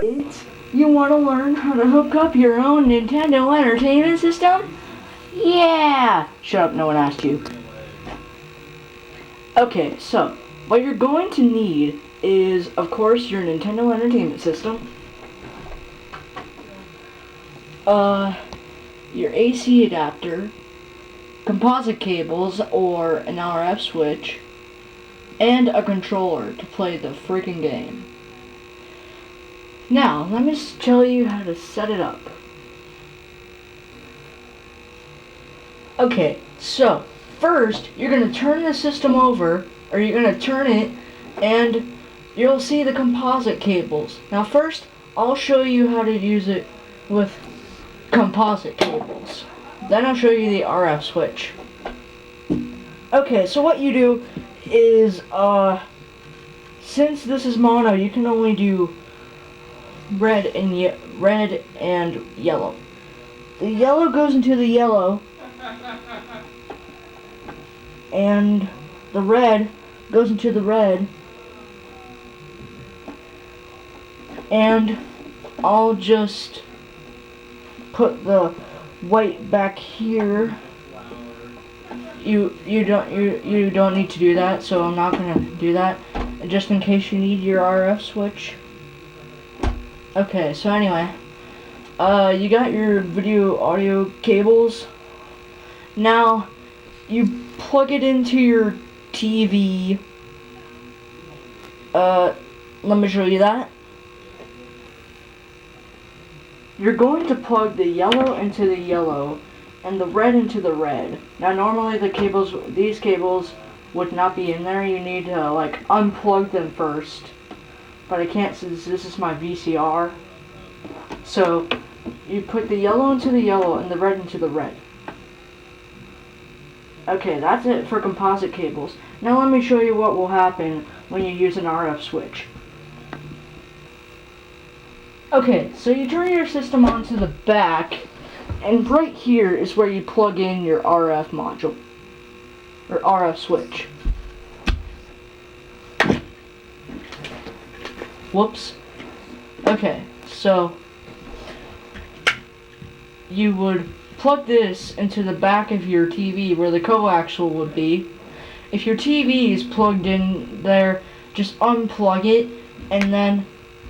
You want to learn how to hook up your own Nintendo Entertainment System? Yeah! Shut up, no one asked you. Okay, so, what you're going to need is, of course, your Nintendo Entertainment System. Your AC adapter, composite cables or an RF switch, and a controller to play the freaking game. Now, let me just tell you how to set it up. Okay, so first you're going to turn the system over, or you're going to turn it, and you'll see the composite cables. Now first, I'll show you how to use it with composite cables. Then I'll show you the RF switch. Okay, so what you do is, since this is mono, you can only do red and yellow. The yellow goes into the yellow, and the red goes into the red, and I'll just put the white back here. You don't need to do that, so I'm not gonna do that, just in case you need your RF switch. Okay, so anyway, you got your video audio cables. Now you plug it into your TV. Let me show you that. You're going to plug the yellow into the yellow and the red into the red. Now normally these cables would not be in there. You need to like unplug them first. But I can't, since this is my VCR. So you put the yellow into the yellow and the red into the red. Okay, that's it for composite cables. Now let me show you what will happen when you use an RF switch. Okay, so you turn your system onto the back, and right here is where you plug in your RF module, or RF switch. Whoops. Okay, so you would plug this into the back of your TV where the coaxial would be. If your TV is plugged in there, just unplug it and then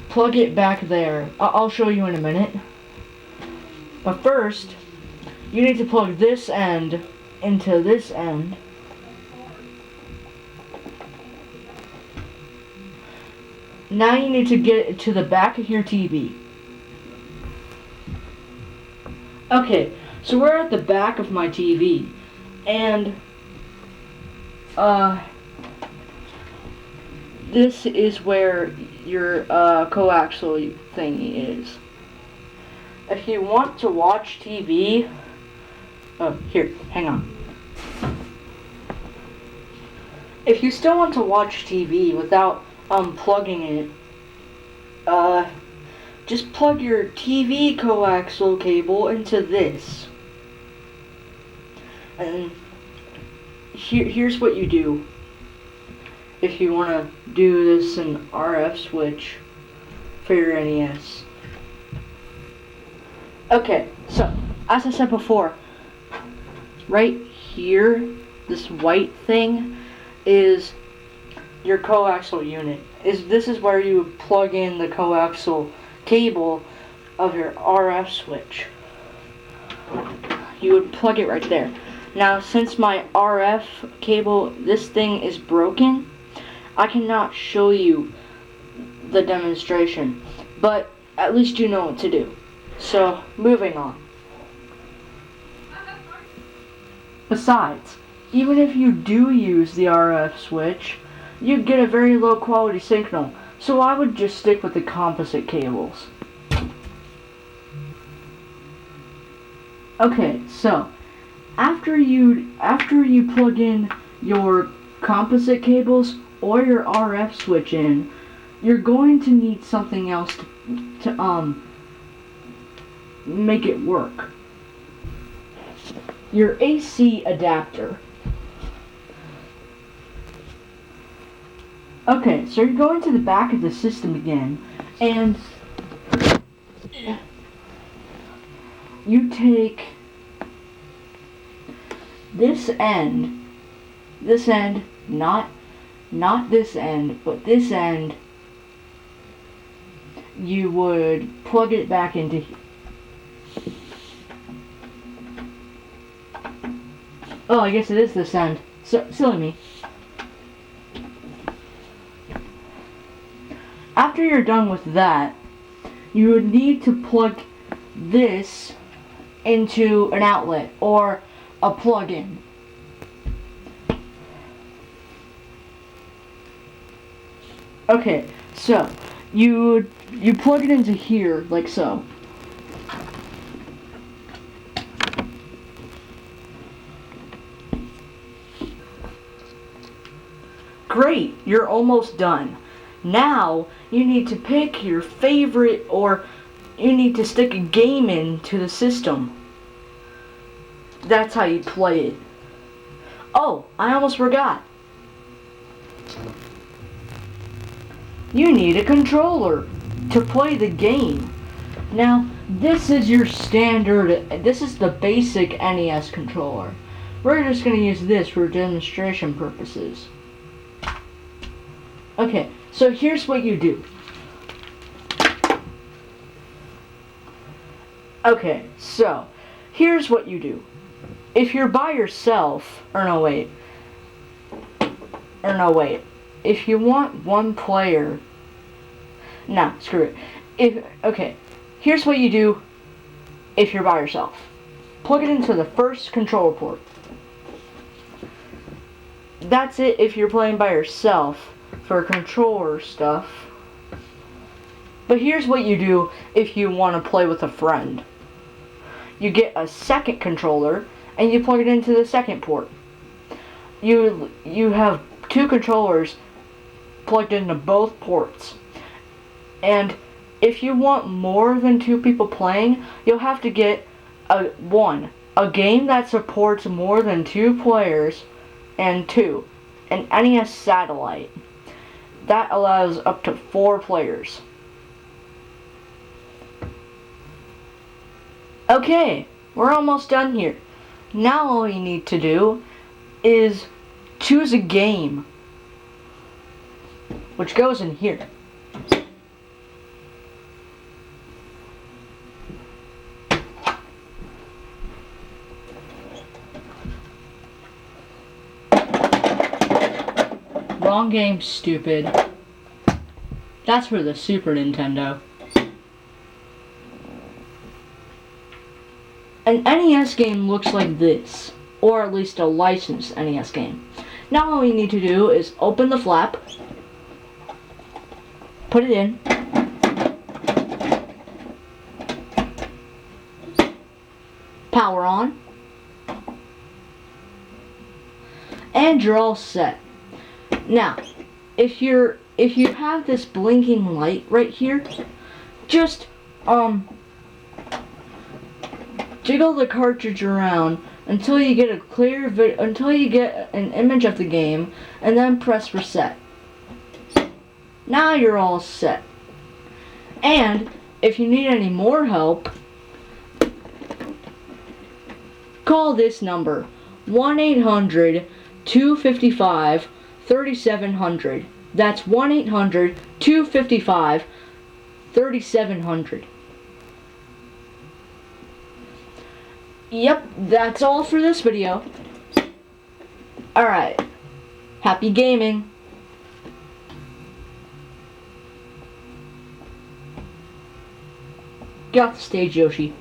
plug it back there. I'll show you in a minute. But first, you need to plug this end into this end. Now you need to get it to the back of your TV. Okay, so we're at the back of my TV, and this is where your coaxial thingy is. If you want to watch TV, here, hang on. If you still want to watch TV without unplugging it, just plug your TV coaxial cable into this. And here's what you do if you want to do this in RF switch for your NES. Okay, so as I said before, right here, this white thing is your coaxial unit. This is where you plug in the coaxial cable of your RF switch. You would plug it right there. Now, since my RF cable, this thing is broken, I cannot show you the demonstration, but at least you know what to do. So, moving on. Besides, even if you do use the RF switch, you get a very low quality signal, so I would just stick with the composite cables. Okay, so after you plug in your composite cables or your RF switch in, you're going to need something else to make it work. Your AC adapter. Okay, so you're going to the back of the system again, and you take this end, not this end, but this end, you would plug it back into here. Oh, I guess it is this end. So, silly me. After you're done with that, you would need to plug this into an outlet or a plug-in. Okay, so you plug it into here like so. Great, you're almost done. Now you need to pick your favorite, or you need to stick a game into the system. That's how you play it. Oh, I almost forgot. You need a controller to play the game. Now, this is your standard, this is the basic NES controller. We're just going to use this for demonstration purposes. Okay, so here's what you do. Okay, so here's what you do. If you're by yourself, if you want one player, nah, screw it. Okay, here's what you do if you're by yourself. Plug it into the first controller port. That's it if you're playing by yourself for controller stuff. But here's what you do if you want to play with a friend. You get a second controller and you plug it into the second port. You have two controllers plugged into both ports. And if you want more than two people playing, you'll have to get a game that supports more than two players, and two, an NES satellite that allows up to 4 players. Okay, we're almost done here. Now all you need to do is choose a game, which goes in here. Wrong game, stupid. That's for the Super Nintendo. An NES game looks like this, or at least a licensed NES game. Now all we need to do is open the flap, put it in, power on, and you're all set. Now, if you have this blinking light right here, just jiggle the cartridge around until you get until you get an image of the game, and then press reset. Now you're all set. And if you need any more help, call this number, 1-800-255-3700. That's 1-800-255-3700. Yep, that's all for this video. Alright, happy gaming. Get off the stage, Yoshi.